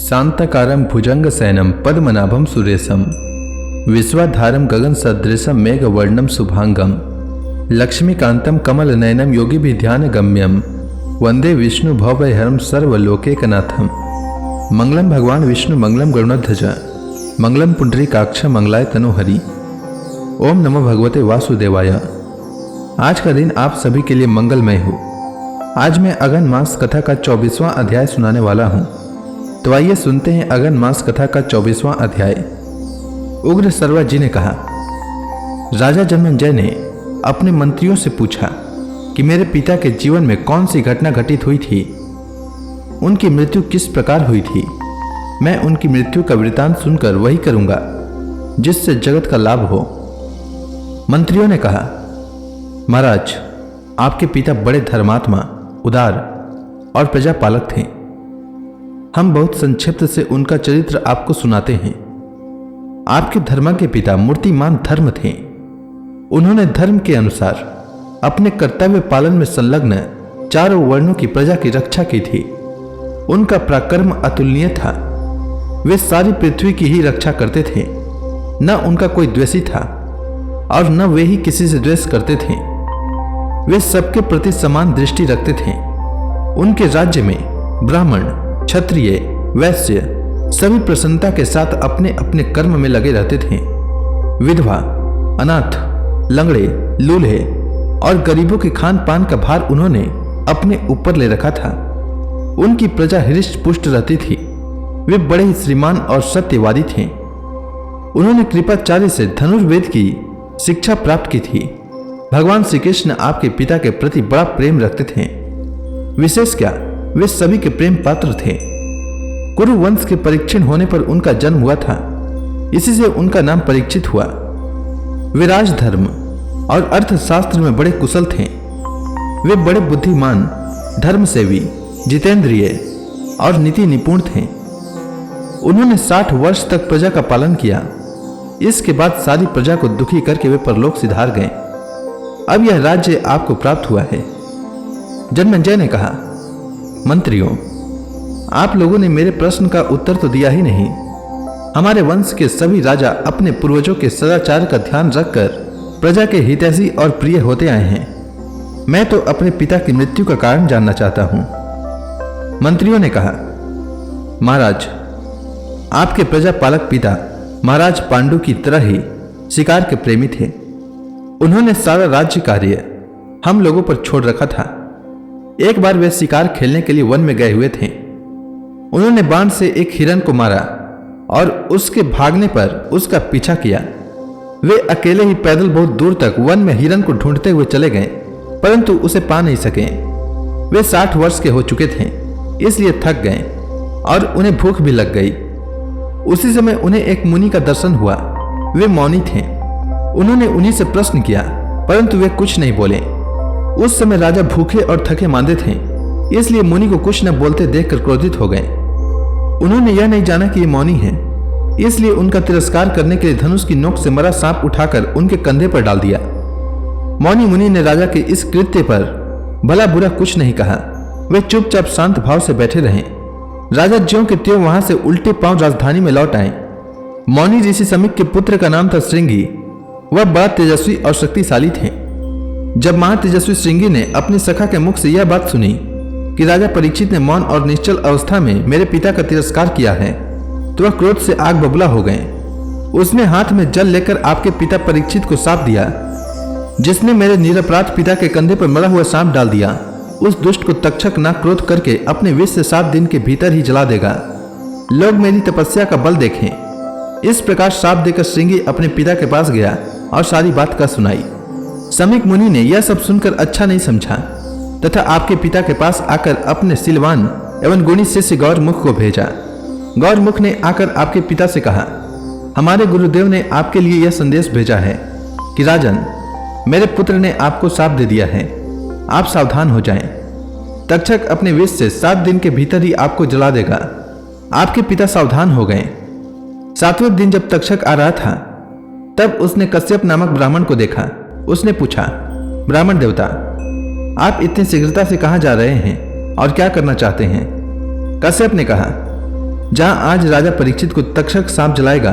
शांताकारं भुजंगशयनं पद्मनाभं सुरेशं विश्वाधारं गगनसदृशं मेघवर्णं शुभांगं लक्ष्मीकान्तं कमलनयनं योगिभिध्यानगम्यं वंदे विष्णु भवभयहरं सर्वलोकैकनाथं। मंगलम भगवान विष्णु मंगलम गरुड़ध्वज मंगलम पुंडरीकाक्ष मंगलाय तनोहरि। ओम नमो भगवते वासुदेवाय। आज का दिन आप सभी के लिए मंगलमय हो। आज मैं अगन मास कथा का 24वां अध्याय सुनाने वाला हूँ। तो आइए सुनते हैं अगन मास कथा का 24वां अध्याय। उग्र सर्वा जी ने कहा, राजा जन्मेजय ने अपने मंत्रियों से पूछा कि मेरे पिता के जीवन में कौन सी घटना घटित हुई थी, उनकी मृत्यु किस प्रकार हुई थी। मैं उनकी मृत्यु का वृतांत सुनकर वही करूंगा जिससे जगत का लाभ हो। मंत्रियों ने कहा, महाराज, आपके पिता बड़े धर्मात्मा, उदार और प्रजापालक थे। हम बहुत संक्षिप्त से उनका चरित्र आपको सुनाते हैं। आपके धर्म के पिता मूर्तिमान धर्म थे। उन्होंने धर्म के अनुसार अपने कर्तव्य पालन में संलग्न चारों वर्णों की प्रजा की रक्षा की थी। उनका पराक्रम अतुलनीय था। वे सारी पृथ्वी की ही रक्षा करते थे। न उनका कोई द्वेषी था और न वे ही किसी से द्वेष करते थे। वे सबके प्रति समान दृष्टि रखते थे। उनके राज्य में ब्राह्मण, क्षत्रिय, वैश्य सभी प्रसन्नता के साथ अपने अपने कर्म में लगे रहते थे। विधवा, अनाथ, लंगड़े, लूल्हे और गरीबों के खान पान का भार उन्होंने अपने ऊपर ले रखा था। उनकी प्रजा हृष्ट पुष्ट रहती थी। वे बड़े ही श्रीमान और सत्यवादी थे। उन्होंने कृपाचार्य से धनुर्वेद की शिक्षा प्राप्त की थी। भगवान श्री कृष्ण आपके पिता के प्रति बड़ा प्रेम रखते थे। विशेष क्या, वे सभी के प्रेम पात्र थे। कुरु वंश के परीक्षण होने पर उनका जन्म हुआ था। इसी से उनका नाम परीक्षित हुआ। वे राजधर्म और अर्थशास्त्र में बड़े कुशल थे। वे बड़े बुद्धिमान, धर्मसेवी, जितेंद्रिय और नीति निपुण थे। उन्होंने 60 वर्ष तक प्रजा का पालन किया। इसके बाद सारी प्रजा को दुखी करके वे परलोक सिधार गए। अब यह राज्य आपको प्राप्त हुआ है। जन्मेजय ने कहा, मंत्रियों, आप लोगों ने मेरे प्रश्न का उत्तर तो दिया ही नहीं। हमारे वंश के सभी राजा अपने पूर्वजों के सदाचार का ध्यान रखकर प्रजा के हितैषी और प्रिय होते आए हैं। मैं तो अपने पिता की मृत्यु का कारण जानना चाहता हूं। मंत्रियों ने कहा, महाराज, आपके प्रजापालक पिता महाराज पांडु की तरह ही शिकार के प्रेमी थे। उन्होंने सारा राज्य कार्य हम लोगों पर छोड़ रखा था। एक बार वे शिकार खेलने के लिए वन में गए हुए थे। उन्होंने बाण से एक हिरन को मारा और उसके भागने पर उसका पीछा किया। वे अकेले ही पैदल बहुत दूर तक वन में हिरन को ढूंढते हुए चले गए, परंतु उसे पा नहीं सके। वे 60 वर्ष के हो चुके थे, इसलिए थक गए और उन्हें भूख भी लग गई। उसी समय उन्हें एक मुनि का दर्शन हुआ। वे मौनी थे। उन्होंने उन्हीं से प्रश्न किया, परंतु वे कुछ नहीं बोले। उस समय राजा भूखे और थके मांदे थे, इसलिए मुनि को कुछ न बोलते देखकर क्रोधित हो गए। उन्होंने यह नहीं जाना कि ये मौनी है, इसलिए उनका तिरस्कार करने के लिए धनुष की नोक से मरा सांप उठाकर उनके कंधे पर डाल दिया। मौनी मुनि ने राजा के इस कृत्य पर भला बुरा कुछ नहीं कहा। वे चुपचाप शांत भाव से बैठे रहे। राजा ज्यों के त्यों वहां से उल्टे पांव राजधानी में लौट आए। मौनी ऋषि समीक के पुत्र का नाम था श्रृंगी। वह बड़ा तेजस्वी और शक्तिशाली थे। जब महातेजस्वी श्रृंगी ने अपने सखा के मुख से यह बात सुनी कि राजा परीक्षित ने मौन और निश्चल अवस्था में मेरे पिता का तिरस्कार किया है, तो वह क्रोध से आग बबूला हो गए। उसने हाथ में जल लेकर आपके पिता परीक्षित को शाप दिया, जिसने मेरे निरपराध पिता के कंधे पर मरा हुआ सांप डाल दिया। उस दुष्ट को तक्षक ना क्रोध करके अपने विष से 7 दिन के भीतर ही जला देगा। लोग मेरी तपस्या का बल देखें। इस प्रकार शाप देकर श्रृंगी अपने पिता के पास गया और सारी बात का सुनाई। समीक मुनि ने यह सब सुनकर अच्छा नहीं समझा तथा आपके पिता के पास आकर अपने सिलवान एवं गुणी शिष्य गौरमुख को भेजा। गौरमुख ने आकर आपके पिता से कहा, हमारे गुरुदेव ने आपके लिए यह संदेश भेजा है कि राजन, मेरे पुत्र ने आपको शाप दे दिया है। आप सावधान हो जाएं। तक्षक अपने विष से 7 दिन के भीतर ही आपको जला देगा। आपके पिता सावधान हो गए। 7वें दिन जब तक्षक आ रहा था, तब उसने कश्यप नामक ब्राह्मण को देखा। उसने पूछा, ब्राह्मण देवता, आप इतनी शीघ्रता से कहां जा रहे हैं और क्या करना चाहते हैं? कश्यप ने कहा, जहां आज राजा परीक्षित को तक्षक सांप जलाएगा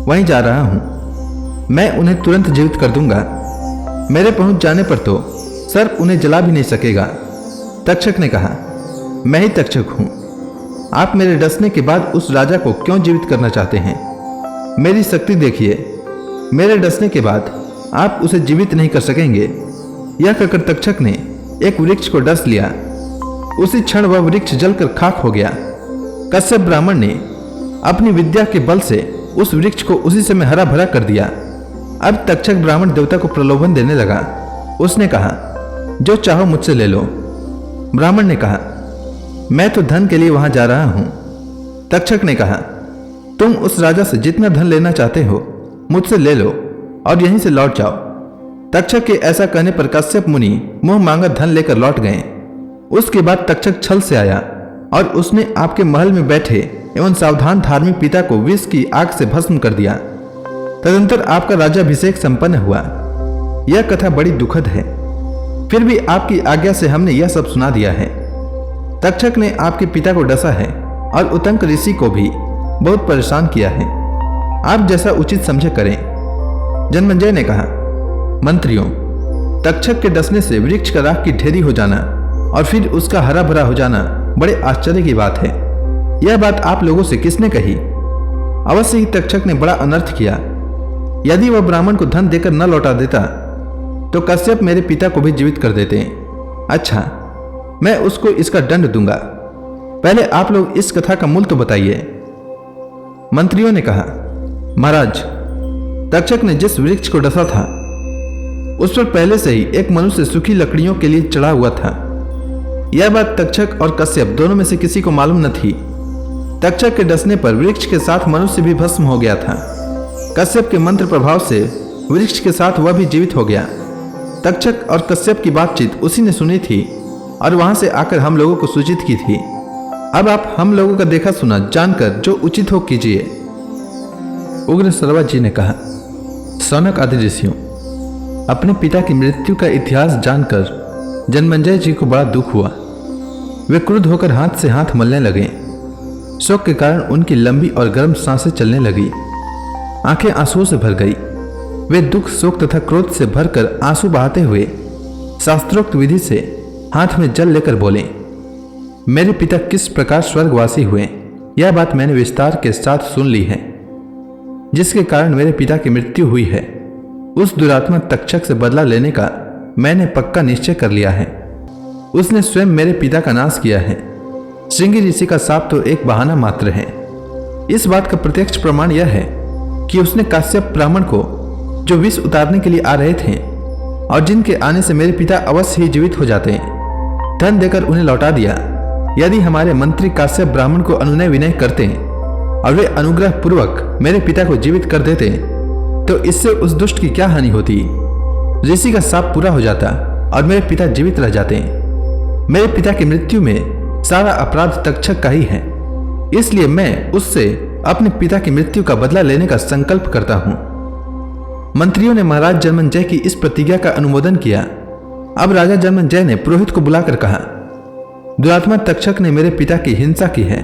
वहीं जा रहा हूं। मैं उन्हें तुरंत जीवित कर दूंगा। मेरे पहुंच जाने पर तो सर्प उन्हें जला भी नहीं सकेगा। तक्षक ने कहा, मैं ही तक्षक हूं। आप मेरे डसने के बाद उस राजा को क्यों जीवित करना चाहते हैं? मेरी शक्ति देखिए, मेरे डसने के बाद आप उसे जीवित नहीं कर सकेंगे। यह कहकर तक्षक ने एक वृक्ष को डस लिया। उसी क्षण वह वृक्ष जलकर खाक हो गया। कश्यप ब्राह्मण ने अपनी विद्या के बल से उस वृक्ष को उसी समय हरा भरा कर दिया। अब तक्षक ब्राह्मण देवता को प्रलोभन देने लगा। उसने कहा, जो चाहो मुझसे ले लो। ब्राह्मण ने कहा, मैं तो धन के लिए वहां जा रहा हूं। तक्षक ने कहा, तुम उस राजा से जितना धन लेना चाहते हो मुझसे ले लो और यहीं से लौट जाओ। तक्षक के ऐसा कहने पर कश्यप मुनि मुंह मांगा धन लेकर लौट गए। उसके बाद तक्षक छल से आया और उसने आपके महल में बैठे एवं सावधान धार्मिक पिता को विष की आग से भस्म कर दिया। तदंतर आपका राज्याभिषेक संपन्न हुआ। यह कथा बड़ी दुखद है, फिर भी आपकी आज्ञा से हमने यह सब सुना दिया है। तक्षक ने आपके पिता को डसा है और उतंक ऋषि को भी बहुत परेशान किया है। आप जैसा उचित समझे करें। जन्मेजय ने कहा, मंत्रियों, तक्षक के डसने से वृक्ष का राख की ढेरी हो जाना और फिर उसका हरा भरा हो जाना बड़े आश्चर्य की बात है। यह बात आप लोगों से किसने कही? अवश्य ही तक्षक ने बड़ा अनर्थ किया। यदि वह ब्राह्मण को धन देकर न लौटा देता तो कश्यप मेरे पिता को भी जीवित कर देते। अच्छा, मैं उसको इसका दंड दूंगा। पहले आप लोग इस कथा का मूल तो बताइए। मंत्रियों ने कहा, महाराज, तक्षक ने जिस वृक्ष को डसा था उस पर पहले से ही एक मनुष्य सूखी लकड़ियों के लिए चढ़ा हुआ था। यह बात तक्षक और कश्यप दोनों में से किसी को मालूम न थी। तक्षक के डसने पर वृक्ष के साथ मनुष्य भी भस्म हो गया था। कश्यप के मंत्र प्रभाव से वृक्ष के साथ वह भी जीवित हो गया। तक्षक और कश्यप की बातचीत उसी ने सुनी थी और वहां से आकर हम लोगों को सूचित की थी। अब आप हम लोगों का देखा सुना जानकर जो उचित हो कीजिए। उग्र सरवा जी ने कहा, सौनक आदि ऋषियों, अपने पिता की मृत्यु का इतिहास जानकर जन्मेजय जी को बड़ा दुख हुआ। वे क्रुद्ध होकर हाथ से हाथ मलने लगे। शोक के कारण उनकी लंबी और गर्म सांसें चलने लगी। आंखें आंसुओं से भर गई। वे दुख, शोक तथा क्रोध से भरकर आंसू बहाते हुए शास्त्रोक्त विधि से हाथ में जल लेकर बोले, मेरे पिता किस प्रकार स्वर्गवासी हुए यह बात मैंने विस्तार के साथ सुन ली है। जिसके कारण मेरे पिता की मृत्यु हुई है उस दुरात्मा तक्षक से बदला लेने का मैंने पक्का निश्चय कर लिया है। उसने स्वयं मेरे पिता का नाश किया है। श्रृंगी ऋषि का शाप तो एक बहाना मात्र है। इस बात का प्रत्यक्ष प्रमाण यह है कि उसने काश्यप ब्राह्मण को, जो विष उतारने के लिए आ रहे थे और जिनके आने से मेरे पिता अवश्य ही जीवित हो जाते, धन देकर उन्हें लौटा दिया। यदि हमारे मंत्री काश्यप ब्राह्मण को अनुनय विनय करते और वे अनुग्रह पूर्वक मेरे पिता को जीवित कर देते तो इससे उस दुष्ट की क्या हानि होती? ऋषि का शाप पूरा हो जाता और मेरे पिता जीवित रह जाते। मेरे पिता की मृत्यु में सारा अपराध तक्षक का ही है। इसलिए मैं उससे अपने पिता की मृत्यु का बदला लेने का संकल्प करता हूं। मंत्रियों ने महाराज जन्मेजय की इस प्रतिज्ञा का अनुमोदन किया। अब राजा जन्मेजय ने पुरोहित को बुलाकर कहा, दुरात्मा तक्षक ने मेरे पिता की हिंसा की है।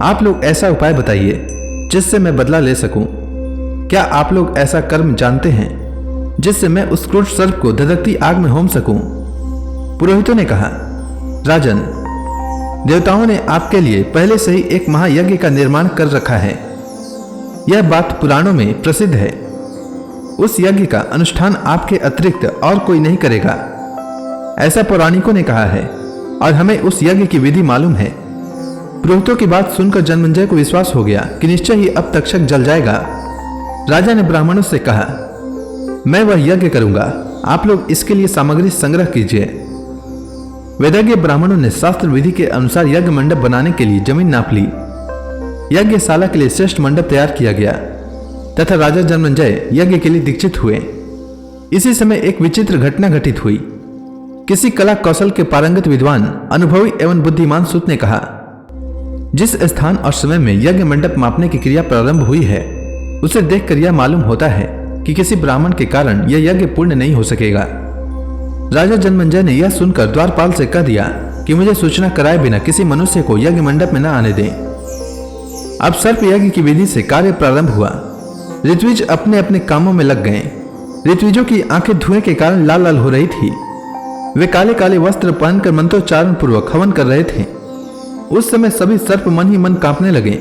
आप लोग ऐसा उपाय बताइए जिससे मैं बदला ले सकूं। क्या आप लोग ऐसा कर्म जानते हैं जिससे मैं उस क्रूर सर्प को धधकती आग में होम सकूं? पुरोहितों ने कहा, राजन, देवताओं ने आपके लिए पहले से ही एक महायज्ञ का निर्माण कर रखा है। यह बात पुराणों में प्रसिद्ध है। उस यज्ञ का अनुष्ठान आपके अतिरिक्त और कोई नहीं करेगा, ऐसा पौराणिकों ने कहा है और हमें उस यज्ञ की विधि मालूम है। पुरोहितों की बात सुनकर जन्मेजय को विश्वास हो गया कि निश्चय ही अब तक्षक जल जाएगा। राजा ने ब्राह्मणों से कहा, मैं वह यज्ञ करूंगा, आप लोग इसके लिए सामग्री संग्रह कीजिए। वेदज्ञ ब्राह्मणों ने शास्त्र विधि के अनुसार यज्ञ मंडप बनाने के लिए जमीन नाप ली। यज्ञशाला के लिए श्रेष्ठ मंडप तैयार किया गया तथा राजा जन्मेजय यज्ञ के लिए दीक्षित हुए। इसी समय एक विचित्र घटना घटित हुई। किसी कला कौशल के पारंगत विद्वान, अनुभवी एवं बुद्धिमान सूत ने कहा, जिस स्थान और समय में यज्ञ मंडप मापने की क्रिया प्रारंभ हुई है उसे देखकर यह मालूम होता है कि किसी ब्राह्मण के कारण यह यज्ञ पूर्ण नहीं हो सकेगा। राजा जन्मेजय ने यह सुनकर द्वारपाल से कह दिया कि मुझे सूचना कराए बिना किसी मनुष्य को यज्ञ मंडप में न आने दें। अब सर्प यज्ञ की विधि से कार्य प्रारंभ हुआ। ऋत्विज अपने अपने कामों में लग गए। ऋत्विजों की आंखें धुएं के कारण लाल लाल हो रही थी। वे काले काले वस्त्र पहनकर मंत्रोच्चारण पूर्वक हवन कर रहे थे। उस समय सभी सर्प मन ही मन कांपने लगे।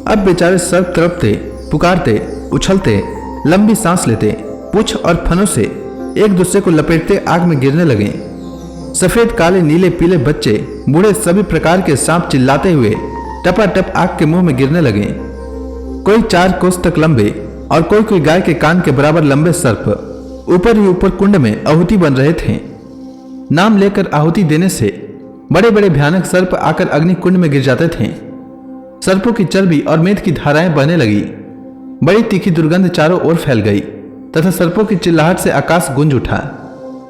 अब बेचारे सर्प तड़पते, पुकारते, उछलते, लंबी सांस लेते, पूंछ और फनों से एक दूसरे को लपेटते आग में गिरने लगे। सफेद, काले, नीले, पीले बच्चे, बूढ़े, सभी प्रकार के सांप चिल्लाते हुए टपाटप आग के मुंह में गिरने लगे। कोई 4 कोस तक लंबे और कोई गाय के कान के बराबर लंबे सर्प ऊपर ही ऊपर कुंड में आहुति बन रहे थे। नाम लेकर आहुति देने से बड़े बड़े भयानक सर्प आकर अग्नि कुंड में गिर जाते थे। सर्पों की चर्बी और मेद की धाराएं बहने लगी। बड़ी तीखी दुर्गंध चारों ओर फैल गई तथा सर्पों की चिल्लाहट से आकाश गूंज उठा।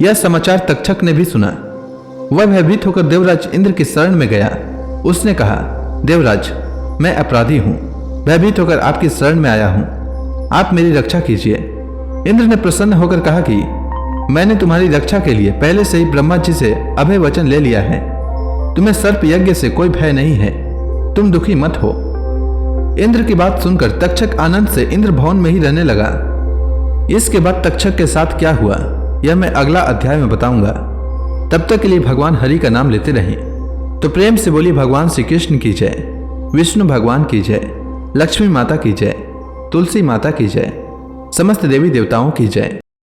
यह समाचार तक्षक ने भी सुना। वह भयभीत होकर देवराज इंद्र की शरण में गया। उसने कहा, देवराज, मैं अपराधी हूं, भयभीत होकर आपकी शरण में आया हूं, आप मेरी रक्षा कीजिए। इंद्र ने प्रसन्न होकर कहा कि मैंने तुम्हारी रक्षा के लिए पहले से ही ब्रह्मा जी से अभय वचन ले लिया है। तुम्हें सर्प यज्ञ से कोई भय नहीं है, तुम दुखी मत हो। इंद्र की बात सुनकर तक्षक आनंद से इंद्र भवन में ही रहने लगा। इसके बाद तक्षक के साथ क्या हुआ यह मैं अगला अध्याय में बताऊंगा। तब तक के लिए भगवान हरि का नाम लेते रहें। तो प्रेम से बोली भगवान श्री कृष्ण की जय, विष्णु भगवान की जय, लक्ष्मी माता की जय, तुलसी माता की जय, समस्त देवी देवताओं की जय।